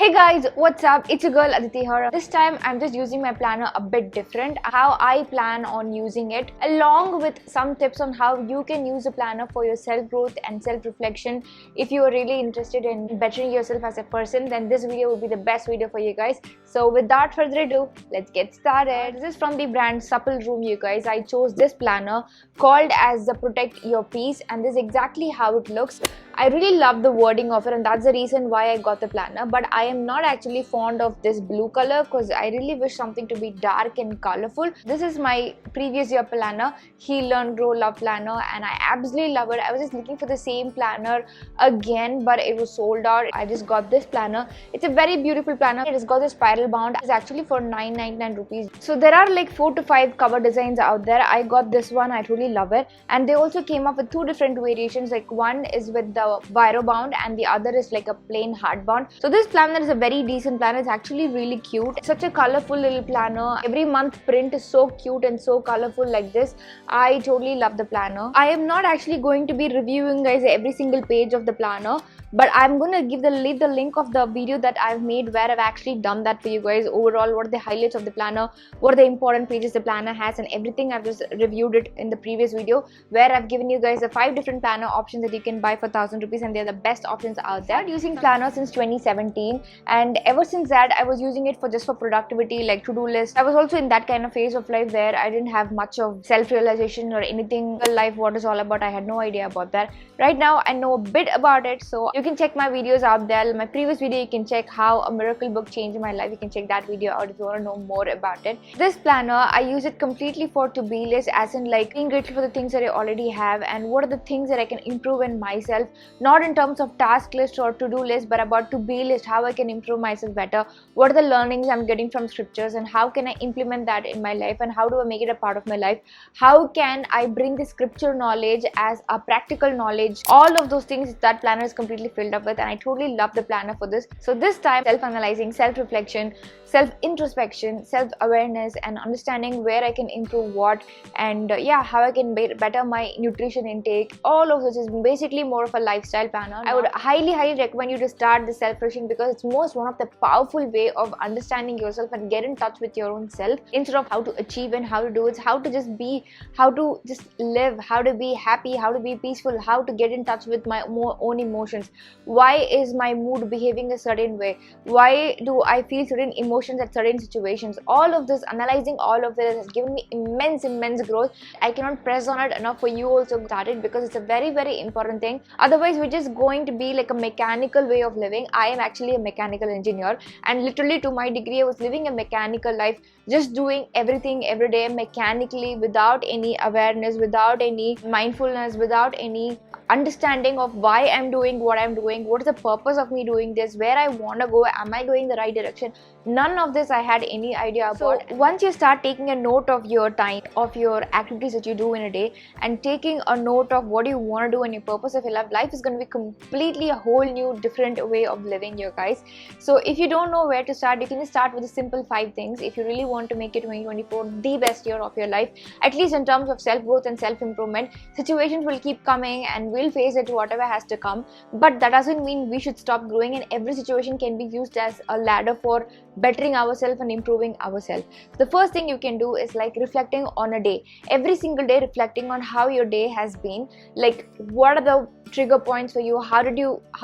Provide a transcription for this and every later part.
Hey guys, what's up? It's your girl Aditi here. This time I'm just using my planner a bit different, how I plan on using it, along with some tips on how you can use a planner for your self-growth and self-reflection. If you are really interested in bettering yourself as a person, then this video will be the best video for you guys. So without further ado, let's get started. This is from the brand Supple Room, you guys. I chose this planner called as the Protect Your Peace, and this is exactly how it looks. I really love the wording of it, and that's the reason why I got the planner. But I am not actually fond of this blue color because I really wish something to be dark and colorful. This is my previous year planner, Heal, Learn, Grow, Love planner, and I absolutely love it. I was just looking for the same planner again, but it was sold out. I just got this planner. It's a very beautiful planner. It has got a spiral bound. It's actually for 999 rupees. So there are like 4 to 5 cover designs out there. I got this one. I truly love it. And they also came up with 2 different variations. Like one is with the Viro bound and the other is like a plain hard bound. So this planner is a very decent planner. It's actually really cute. It's such a colorful little planner. Every month print is so cute and so colorful like this. I totally love the planner. I am not actually going to be reviewing guys every single page of the planner, but I'm gonna leave the link of the video that I've made where I've actually done that for you guys. Overall, what are the highlights of the planner, what are the important pages the planner has, and everything. I've just reviewed it in the previous video where I've given you guys the 5 different planner options that you can buy for 1000 rupees, and they're the best options out there. I've been using planner since 2017, and ever since that I was using it for just for productivity, like to-do list. I was also in that kind of phase of life where I didn't have much of self-realization or anything life what is all about. I had no idea about that. Right now I know a bit about it, so you can check my videos out there. My previous video, you can check how a miracle book changed my life. You can check that video out if you want to know more about it. This planner, I use it completely for to-be list, as in like being grateful for the things that I already have and what are the things that I can improve in myself, not in terms of task list or to-do list, but about to-be list, how I can improve myself better, what are the learnings I'm getting from scriptures, and how can I implement that in my life, and how do I make it a part of my life, how can I bring the scripture knowledge as a practical knowledge. All of those things that planner is completely filled up with, and I totally love the planner for this. So this time, self-analyzing, self-reflection, self-introspection, self-awareness, and understanding where I can improve what, and how I can better my nutrition intake. All of this is basically more of a lifestyle planner. I would highly recommend you to start the self-reflection because it's one of the powerful way of understanding yourself and get in touch with your own self, instead of how to achieve and how to do it, how to just be, how to just live, how to be happy, how to be peaceful, how to get in touch with my own emotions. Why is my mood behaving a certain way? Why do I feel certain emotions at certain situations? All of this, analyzing all of this has given me immense growth. I cannot press on it enough for you also to start it because it's a very important thing. Otherwise, we're just going to be like a mechanical way of living. I am actually a mechanical engineer, and literally to my degree I was living a mechanical life, just doing everything every day mechanically, without any awareness, without any mindfulness, without any understanding of why I'm doing what I'm doing, what is the purpose of me doing this, where I want to go, am I going the right direction. None of this I had any idea about. So once you start taking a note of your time, of your activities that you do in a day, and taking a note of what you want to do and your purpose of your life is going to be completely a whole new different way of living, you guys. So if you don't know where to start, you can just start with the simple 5 things. If you really want to make it 2024 the best year of your life, at least in terms of self-growth and self-improvement, situations will keep coming and we'll face it, whatever has to come, but that doesn't mean we should stop growing, and every situation can be used as a ladder for bettering ourselves and improving ourselves. The first thing you can do is like reflecting on a day. Every single day, reflecting on how your day has been, like what are the trigger points for you, how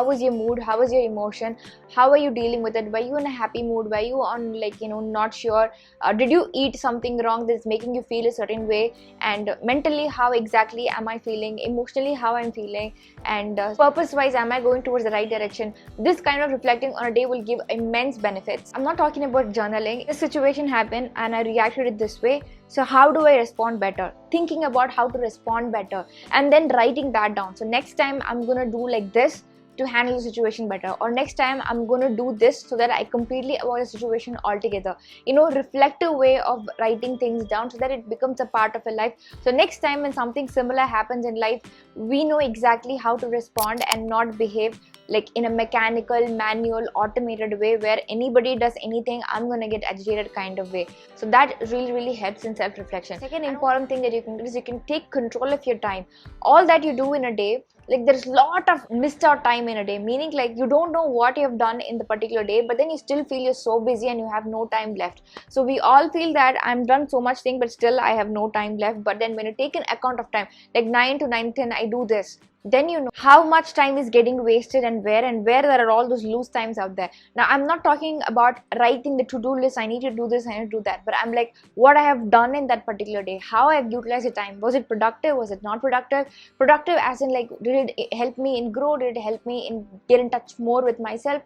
was your mood, how was your emotion, how are you dealing with it, were you in a happy mood, were you on like not sure, did you eat something wrong that's making you feel a certain way, and mentally how exactly am I feeling, emotionally how I'm feeling, and purpose wise am I going towards the right direction. This kind of reflecting on a day will give immense benefits. I'm not talking about journaling. This situation happened and I reacted it this way, so how do I respond better? Thinking about how to respond better and then writing that down. So next time I'm gonna do like this to handle the situation better, or next time I'm gonna do this so that I completely avoid the situation altogether. Reflective way of writing things down so that it becomes a part of your life. So next time when something similar happens in life, we know exactly how to respond and not behave like in a mechanical, manual, automated way where anybody does anything, I'm gonna get agitated kind of way. So that really helps in self-reflection. Second important thing that you can do is you can take control of your time. All that you do in a day, like there's a lot of missed out time in a day, meaning like you don't know what you have done in the particular day, but then you still feel you're so busy and you have no time left. So we all feel that I'm done so much thing, but still I have no time left. But then when you take an account of time, like 9 to 9:10 I do this, then you know how much time is getting wasted and where there are all those loose times out there. Now I'm not talking about writing the to-do list, I need to do this, I need to do that, but I'm like what I have done in that particular day, how I have utilized the time. Was it productive, was it not productive? Productive as in like, did it help me in grow, did it help me in get in touch more with myself?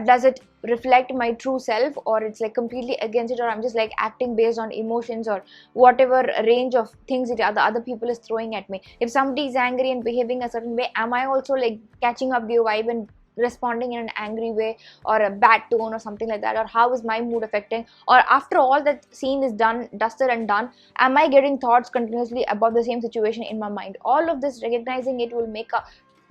Does it reflect my true self, or it's like completely against it, or I'm just like acting based on emotions or whatever range of things the other people is throwing at me. If somebody is angry and behaving a certain way, am I also like catching up the vibe and responding in an angry way or a bad tone or something like that? Or how is my mood affecting? Or after all that scene is done, dusted and done, am I getting thoughts continuously about the same situation in my mind? All of this, recognizing it, will make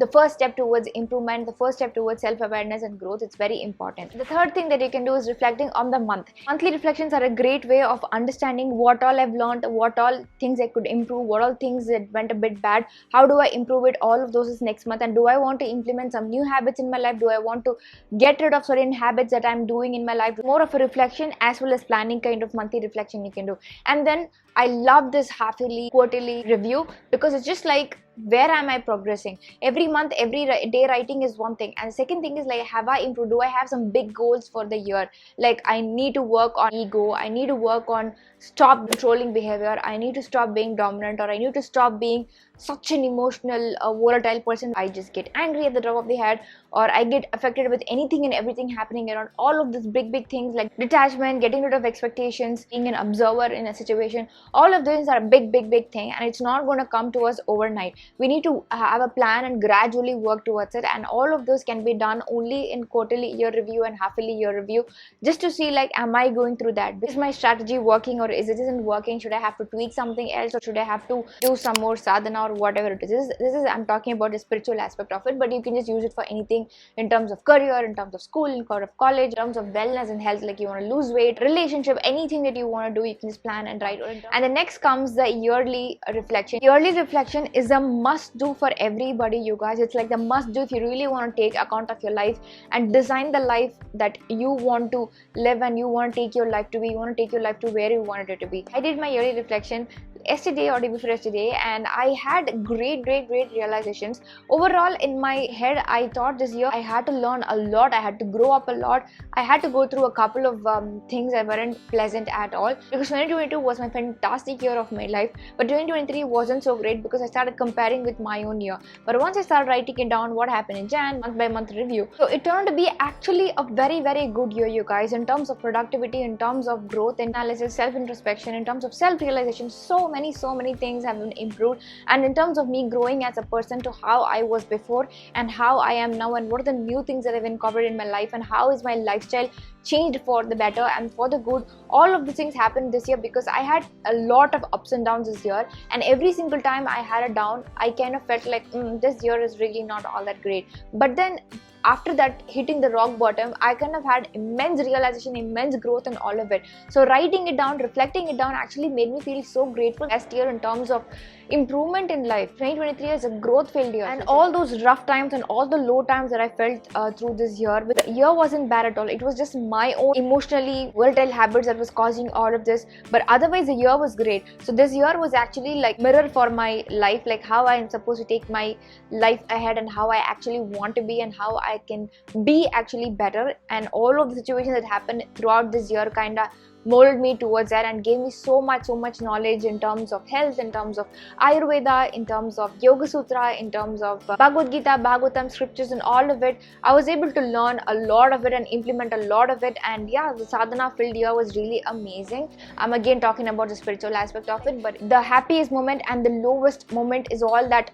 the first step towards improvement, the first step towards self-awareness and growth. It's very important. The third thing that you can do is reflecting on the month. Monthly reflections are a great way of understanding what all I've learned, what all things I could improve, what all things that went a bit bad, how do I improve it, all of those is next month. And do I want to implement some new habits in my life? Do I want to get rid of certain habits that I'm doing in my life? More of a reflection as well as planning kind of monthly reflection you can do. And then I love this half-yearly, quarterly review, because it's just like, where am I progressing? Every month, every day writing is one thing, and the second thing is like, have I improved? Do I have some big goals for the year? Like I need to work on ego, I need to work on stop controlling behavior, I need to stop being dominant, or I need to stop being such an emotional volatile person. I just get angry at the drop of the head, or I get affected with anything and everything happening around. All of these big things like detachment, getting rid of expectations, being an observer in a situation, all of these are a big thing, and it's not going to come to us overnight. We need to have a plan and gradually work towards it, and all of those can be done only in quarterly year review and half-yearly year review, just to see like, am I going through that? Is my strategy working, or is it isn't working? Should I have to tweak something else, or should I have to do some more sadhana or whatever it is? This is I'm talking about the spiritual aspect of it, but you can just use it for anything in terms of career, in terms of school, in terms of college, in terms of wellness and health, like you want to lose weight, relationship, anything that you want to do, you can just plan and write. And the next comes the yearly reflection. Yearly reflection is a must do for everybody, you guys. It's like the must do if you really want to take account of your life and design the life that you want to live and you want to take your life to be. You want to take your life to where you wanted it to be. I did my yearly reflection yesterday or day before yesterday, and I had great realizations. Overall in my head, I thought this year I had to learn a lot, I had to grow up a lot, I had to go through a couple of things that weren't pleasant at all, because 2022 was my fantastic year of my life, but 2023 wasn't so great because I started comparing with my own year. But once I started writing it down, what happened in Jan, month by month review, so it turned to be actually a very good year, you guys, in terms of productivity, in terms of growth, analysis, self-introspection, in terms of self-realization. So many things have been improved, and in terms of me growing as a person to how I was before and how I am now, and what are the new things that I've incorporated in my life, and how is my lifestyle changed for the better and for the good. All of the things happened this year because I had a lot of ups and downs this year, and every single time I had a down, I kind of felt like this year is really not all that great. But then after that, hitting the rock bottom, I kind of had immense realization, immense growth in all of it. So writing it down, reflecting it down actually made me feel so grateful last year in terms of improvement in life. 2023 is a growth filled year, and all those rough times and all the low times that I felt through this year, but the year wasn't bad at all. It was just my own emotionally volatile habits that was causing all of this, but otherwise the year was great. So this year was actually like mirror for my life, like how I am supposed to take my life ahead and how I actually want to be and how I can be actually better. And all of the situations that happened throughout this year kind of molded me towards that and gave me so much knowledge in terms of health, in terms of Ayurveda, in terms of Yoga Sutra, in terms of Bhagavad Gita, Bhagavatam, scriptures, and all of it. I was able to learn a lot of it and implement a lot of it, and yeah, the sadhana filled year was really amazing. I'm again talking about the spiritual aspect of it, but the happiest moment and the lowest moment is all that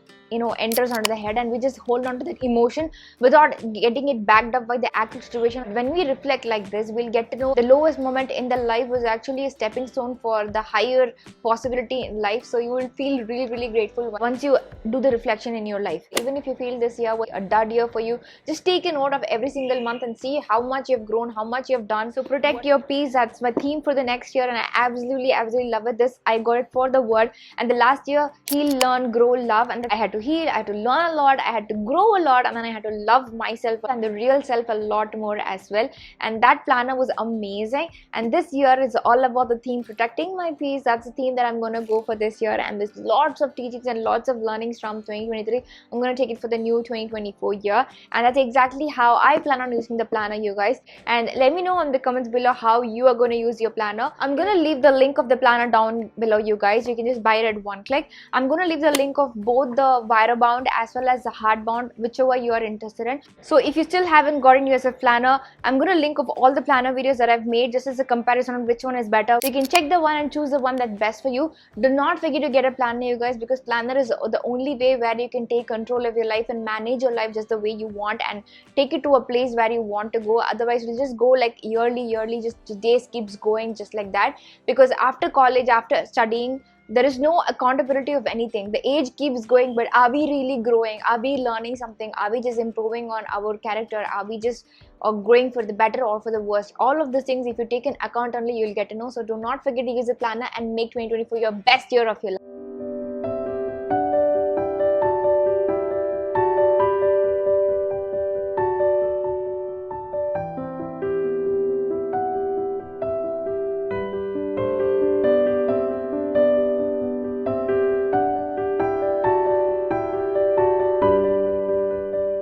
enters under the head, and we just hold on to that emotion without getting it backed up by the actual situation. When we reflect like this, we'll get to know the lowest moment in the life life was actually a stepping stone for the higher possibility in life. So you will feel really grateful once you do the reflection in your life. Even if you feel this year was a dud year for you, just take a note of every single month and see how much you've grown, how much you've done. So protect your peace. That's my theme for the next year, and I absolutely love it. This I got it for the word. And the last year, heal, learn, grow, love, and I had to heal, I had to learn a lot, I had to grow a lot, and then I had to love myself and the real self a lot more as well. And that planner was amazing. And this year is all about the theme protecting my peace. That's the theme that I'm going to go for this year, and there's lots of teachings and lots of learnings from 2023. I'm going to take it for the new 2024 year, and that's exactly how I plan on using the planner, you guys. And let me know in the comments below how you are going to use your planner. I'm going to leave the link of the planner down below, you guys. You can just buy it at one click. I'm going to leave the link of both the wire bound as well as the hard bound, whichever you are interested in. So if you still haven't gotten yourself planner, I'm going to link of all the planner videos that I've made just as a comparison on which one is better. So you can check the one and choose the one that's best for you. Do not forget to get a planner, you guys, because planner is the only way where you can take control of your life and manage your life just the way you want and take it to a place where you want to go. Otherwise you just go like yearly, just days keeps going just like that. Because after college, after studying, there is no accountability of anything. The age keeps going, but are we really growing? Are we learning something? Are we just improving on our character? Are we just growing for the better or for the worst? All of these things, if you take an account only, you'll get to know. So do not forget to use a planner and make 2024 your best year of your life.